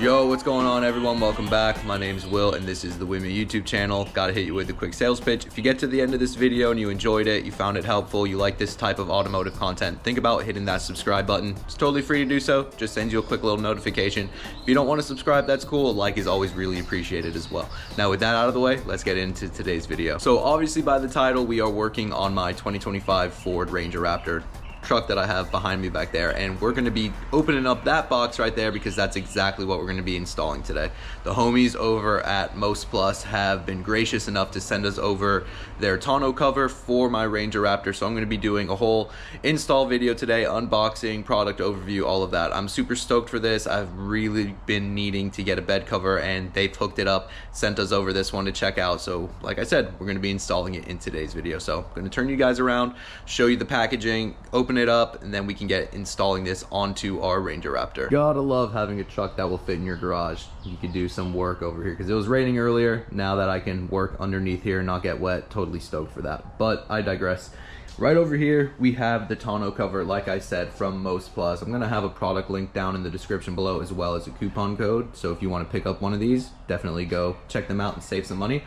Yo, what's going on everyone? Welcome back. My name's Will and this is the Women YouTube channel. Gotta hit you with a quick sales pitch. If you get to the end of this video and you enjoyed it, you found it helpful, you like this type of automotive content, think about hitting that subscribe button. It's totally free to do so. Just sends you a quick little notification. If you don't want to subscribe, that's cool. A like is always really appreciated as well. Now with that out of the way, let's get into today's video. So obviously by the title, we are working on my 2025 Ford Ranger Raptor truck that I have behind me back there, and we're going to be opening up that box right there because that's exactly what we're going to be installing today. The homies over at MostPlus have been gracious enough to send us over their tonneau cover for my Ranger Raptor, so I'm going to be doing a whole install video today, unboxing, product overview, all of that. I'm super stoked for this. I've really been needing to get a bed cover and they've hooked it up, sent us over this one to check out. So like I said, we're going to be installing it in today's video. So I'm going to turn you guys around, show you the packaging, open it up, and then we can get installing this onto our Ranger Raptor. Gotta love having a truck that will fit in your garage. You can do some work over here because it was raining earlier. Now that I can work underneath here and not get wet, totally stoked for that, but I digress. Right over here we have the tonneau cover, like I said, from MostPlus. I'm gonna have a product link down in the description below as well as a coupon code, so if you want to pick up one of these, definitely go check them out and save some money.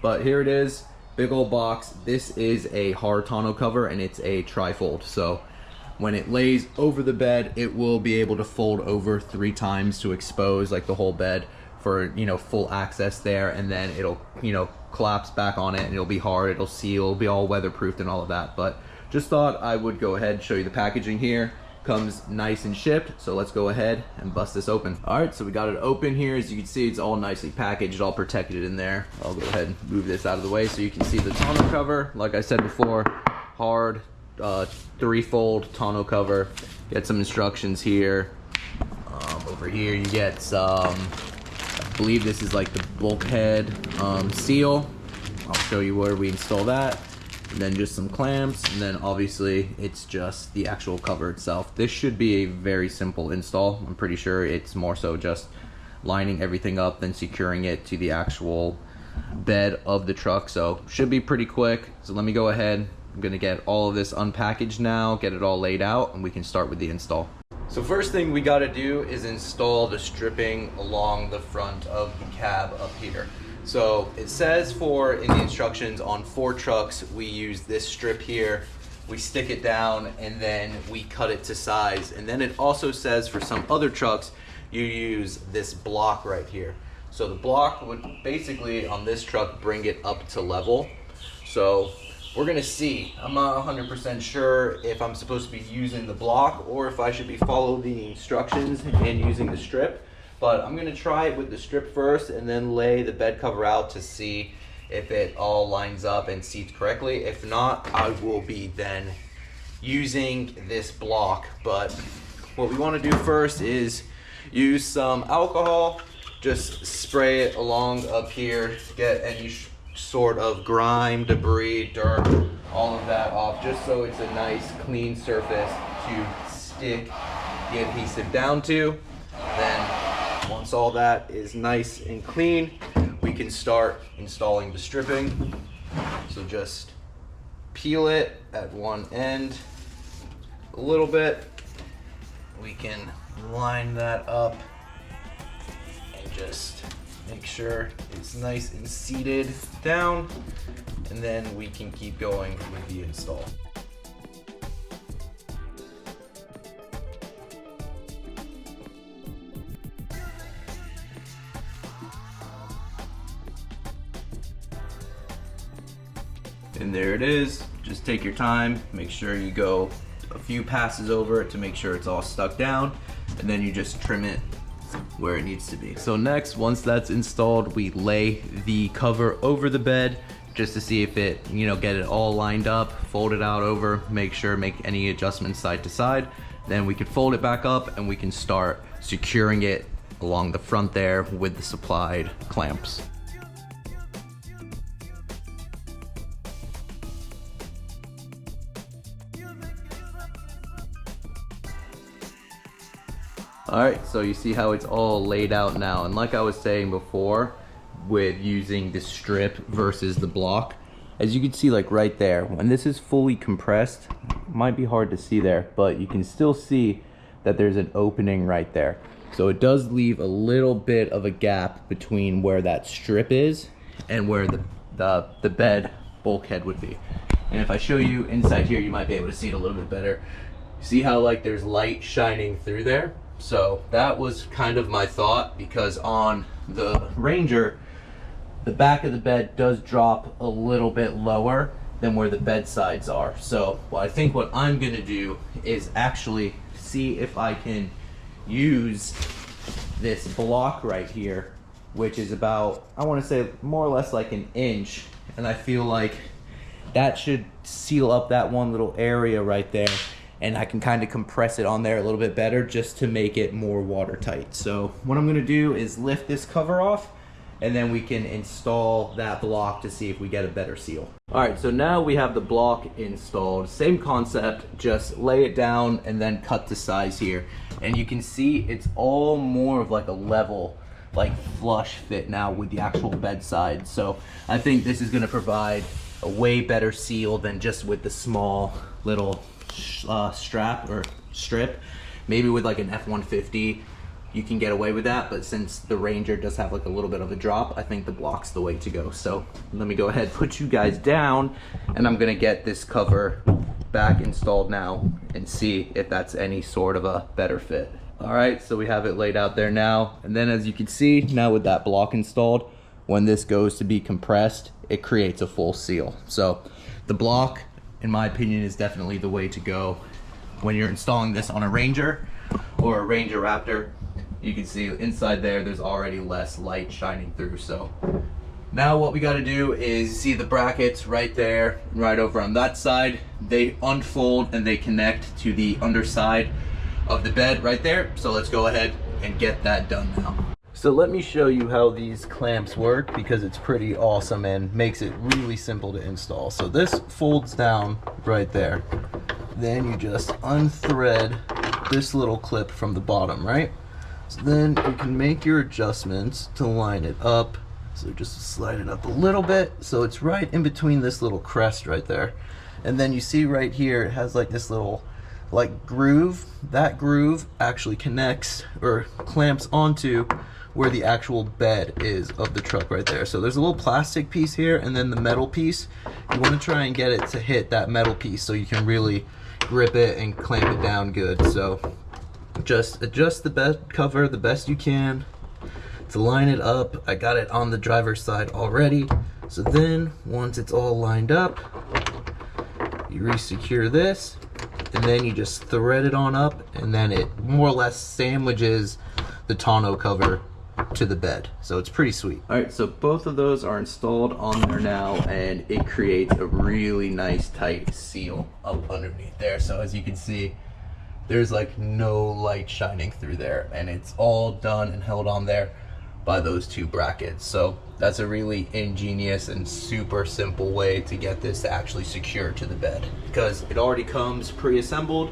But here it is, big old box. This is a hard tonneau cover and it's a tri-fold, so when it lays over the bed, it will be able to fold over 3 times to expose like the whole bed for, you know, full access there, and then it'll, you know, collapse back on it and it'll be hard, it'll seal, it'll be all weatherproofed and all of that. But just thought I would go ahead and show you the packaging here. Comes nice and shipped, so let's go ahead and bust this open. All right, so we got it open here. As you can see, it's all nicely packaged, all protected in there. I'll go ahead and move this out of the way so you can see the tonneau cover. Like I said before, hard 3-fold tonneau cover. Get some instructions here. Over here you get some, I believe this is like the bulkhead seal. I'll show you where we install that. And then just some clamps, and then obviously it's just the actual cover itself. This should be a very simple install. I'm pretty sure it's more so just lining everything up, then securing it to the actual bed of the truck. So should be pretty quick. So let me go ahead. I'm gonna get all of this unpackaged now, get it all laid out, and we can start with the install. So first thing we gotta do is install the stripping along the front of the cab up here. So it says in the instructions on Ford trucks, we use this strip here, we stick it down, and then we cut it to size. And then it also says for some other trucks, you use this block right here. So the block would basically, on this truck, bring it up to level. So we're gonna see. I'm not 100% sure if I'm supposed to be using the block or if I should be following the instructions and using the strip. But I'm gonna try it with the strip first and then lay the bed cover out to see if it all lines up and seats correctly. If not, I will be then using this block. But what we wanna do first is use some alcohol, just spray it along up here, get any sort of grime, debris, dirt, all of that off, just so it's a nice clean surface to stick the adhesive down to. Then once all that is nice and clean, we can start installing the stripping. So just peel it at one end a little bit. We can line that up and just make sure it's nice and seated down, and then we can keep going with the install. And there it is. Just take your time, make sure you go a few passes over it to make sure it's all stuck down, and then you just trim it where it needs to be. So next, once that's installed, we lay the cover over the bed just to see if it, you know, get it all lined up, fold it out over, make any adjustments side to side. Then we can fold it back up and we can start securing it along the front there with the supplied clamps. Alright, so you see how it's all laid out now, and like I was saying before with using the strip versus the block, as you can see, like right there, when this is fully compressed, it might be hard to see there, but you can still see that there's an opening right there. So it does leave a little bit of a gap between where that strip is and where the bed bulkhead would be. And if I show you inside here, you might be able to see it a little bit better. See how like there's light shining through there? So that was kind of my thought, because on the Ranger, the back of the bed does drop a little bit lower than where the bed sides are. So I think what I'm gonna do is actually see if I can use this block right here, which is about, I wanna say more or less like an inch. And I feel like that should seal up that one little area right there. And I can kind of compress it on there a little bit better just to make it more watertight. So what I'm gonna do is lift this cover off, and then we can install that block to see if we get a better seal. All right, so now we have the block installed. Same concept, just lay it down and then cut to size here. And you can see it's all more of like a level, like flush fit now with the actual bed side. So I think this is gonna provide a way better seal than just with the small little strap or strip. Maybe with like an F-150, you can get away with that, but since the Ranger does have like a little bit of a drop, I think the block's the way to go. So let me go ahead, put you guys down, and I'm gonna get this cover back installed now and see if that's any sort of a better fit. All right, so we have it laid out there now. And then as you can see, now with that block installed, when this goes to be compressed, it creates a full seal. So the block, in my opinion, is definitely the way to go when you're installing this on a Ranger or a Ranger Raptor. You can see inside there's already less light shining through. So now what we got to do is see the brackets right there, right over on that side. They unfold and they connect to the underside of the bed right there. So let's go ahead and get that done now. So let me show you how these clamps work, because it's pretty awesome and makes it really simple to install. So this folds down right there. Then you just unthread this little clip from the bottom, right? So then you can make your adjustments to line it up. So just slide it up a little bit so it's right in between this little crest right there. And then you see right here, it has like this little like groove. That groove actually connects or clamps onto where the actual bed is of the truck right there. So there's a little plastic piece here and then the metal piece. You want to try and get it to hit that metal piece so you can really grip it and clamp it down good. So just adjust the bed cover the best you can to line it up. I got it on the driver's side already. So then once it's all lined up, you re-secure this, and then you just thread it on up, and then it more or less sandwiches the tonneau cover to the bed. So it's pretty sweet. All right, so both of those are installed on there now, and it creates a really nice tight seal up underneath there. So as you can see, there's like no light shining through there, and it's all done and held on there by those two brackets. So that's a really ingenious and super simple way to get this to actually secure to the bed, because it already comes pre-assembled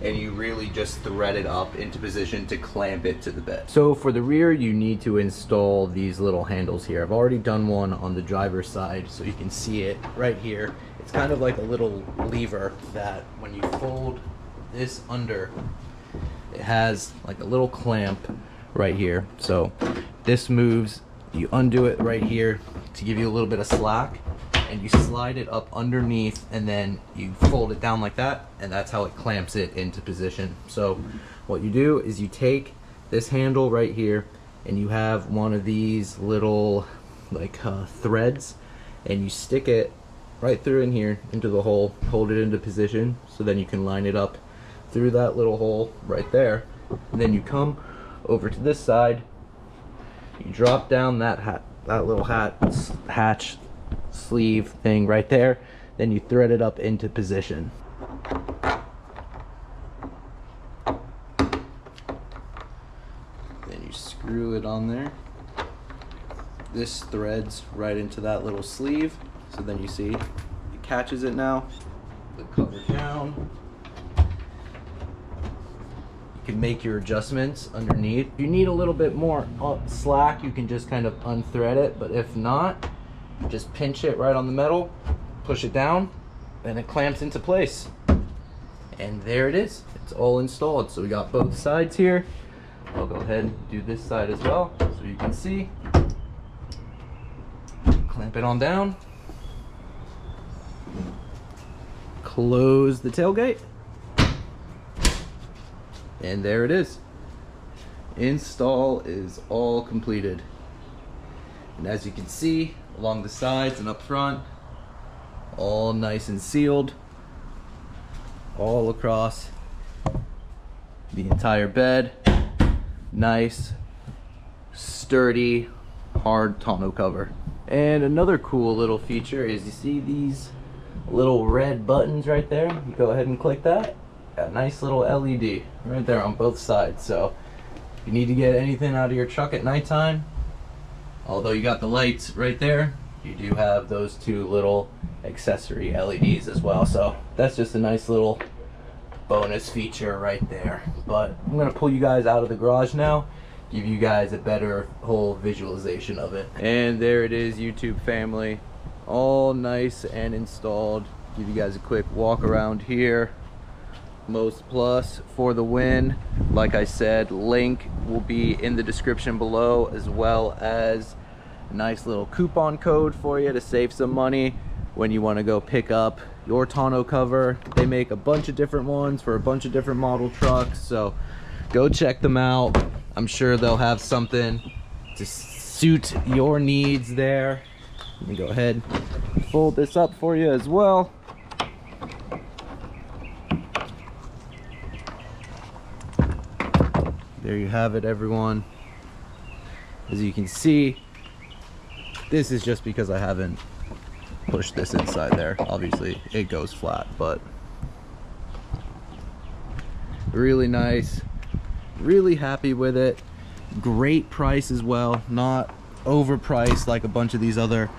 and you really just thread it up into position to clamp it to the bed. So for the rear, you need to install these little handles here. I've already done one on the driver's side, so you can see it right here. It's kind of like a little lever that when you fold this under, it has like a little clamp right here. So this moves, you undo it right here to give you a little bit of slack, and you slide it up underneath, and then you fold it down like that, and that's how it clamps it into position. So what you do is you take this handle right here, and you have one of these little like threads, and you stick it right through in here into the hole, hold it into position, so then you can line it up through that little hole right there. And then you come over to this side, you drop down that little hatch sleeve thing right there, then you thread it up into position. Then you screw it on there. This threads right into that little sleeve, so then you see it catches it now. The cover down. You can make your adjustments underneath. If you need a little bit more slack, you can just kind of unthread it, but if not, just pinch it right on the metal, push it down, and it clamps into place. And there it is. It's all installed. So we got both sides here. I'll go ahead and do this side as well so you can see. Clamp it on down. Close the tailgate. And there it is. Install is all completed. And as you can see, along the sides and up front, all nice and sealed. All across the entire bed. Nice, sturdy, hard tonneau cover. And another cool little feature is, you see these little red buttons right there? You go ahead and click that. Got a nice little LED right there on both sides. So if you need to get anything out of your truck at nighttime, although you got the lights right there, you do have those two little accessory LEDs as well. So that's just a nice little bonus feature right there. But I'm gonna pull you guys out of the garage now, give you guys a better whole visualization of it. And there it is, YouTube family, all nice and installed. Give you guys a quick walk around here. MostPlus for the win. Like I said, link will be in the description below, as well as a nice little coupon code for you to save some money when you want to go pick up your tonneau cover. They make a bunch of different ones for a bunch of different model trucks, so go check them out. I'm sure they'll have something to suit your needs there. Let me go ahead and fold this up for you as well. There you have it, everyone. As you can see, this is just because I haven't pushed this inside there. Obviously it goes flat, but really nice, really happy with it. Great price as well, not overpriced like a bunch of these other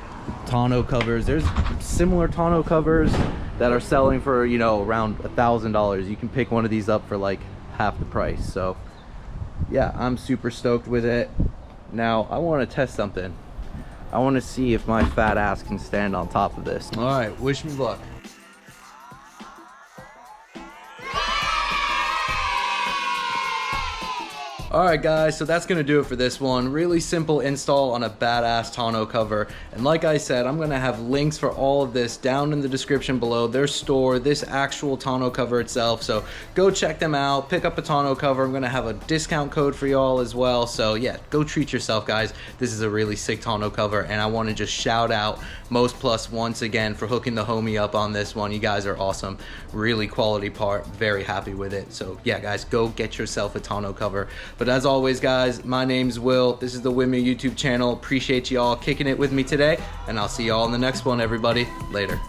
tonneau covers. There's similar tonneau covers that are selling for, you know, around $1,000. You can pick one of these up for like half the price. So yeah, I'm super stoked with it. Now I want to test something. I want to see if my fat ass can stand on top of this. All right, wish me luck. Alright guys, so that's gonna do it for this one. Really simple install on a badass tonneau cover. And like I said, I'm gonna have links for all of this down in the description below. Their store, this actual tonneau cover itself. So go check them out, pick up a tonneau cover. I'm gonna have a discount code for y'all as well. So yeah, go treat yourself guys. This is a really sick tonneau cover, and I wanna just shout out MostPlus once again for hooking the homie up on this one. You guys are awesome. Really quality part, very happy with it. So yeah guys, go get yourself a tonneau cover. But as always guys, my name's Will. This is the With Me YouTube channel. Appreciate y'all kicking it with me today, and I'll see y'all in the next one, everybody. Later.